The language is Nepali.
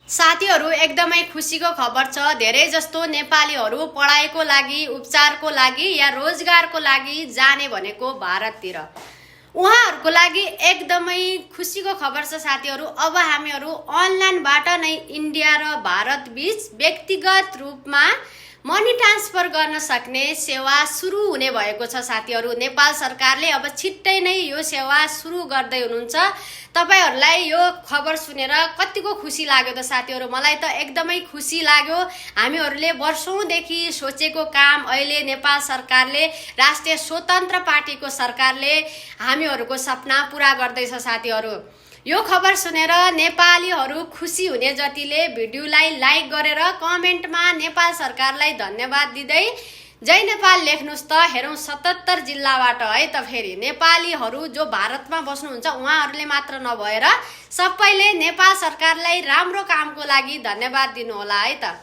साथीहरू एकदमै खुसीको खबर छ। धेरै जस्तो नेपालीहरू पढाइको लागि, उपचारको लागि या रोजगारको लागि जाने भनेको भारततिर। उहाँहरूको लागि एकदमै खुसीको खबर छ साथीहरू। अब हामीहरू अनलाइनबाट नै इन्डिया र भारत बीच व्यक्तिगत रूपमा मनी ट्रान्सफर गर्न सक्ने सेवा सुरु हुने भएको छ साथीहरू। नेपाल सरकारले अब छिट्टै नै यो सेवा सुरु गर्दै हुनुहुन्छ। तपाईहरुलाई यो खबर सुनेर कतिको खुसी लाग्यो त साथीहरू? मलाई त एकदमै खुसी लाग्यो। हामीहरूले वर्षौंदेखि सोचेको काम अहिले नेपाल सरकारले, राष्ट्रिय स्वतन्त्र पार्टीको सरकारले हामीहरूको सपना पूरा गर्दैछ साथीहरू। यो खबर सुनेर नेपालीहरू खुसी हुने जतिले भिडियोलाई लाइक गरेर कमेन्टमा नेपाल सरकारलाई धन्यवाद दिँदै जय नेपाल लेख्नुस् त। हेरौं 77 जिल्लाबाट है त। फेरि नेपालीहरू जो भारतमा बस्नुहुन्छ उहाँहरूले मात्र नभएर सबैले नेपाल सरकारलाई राम्रो कामको लागि धन्यवाद दिनु होला है त।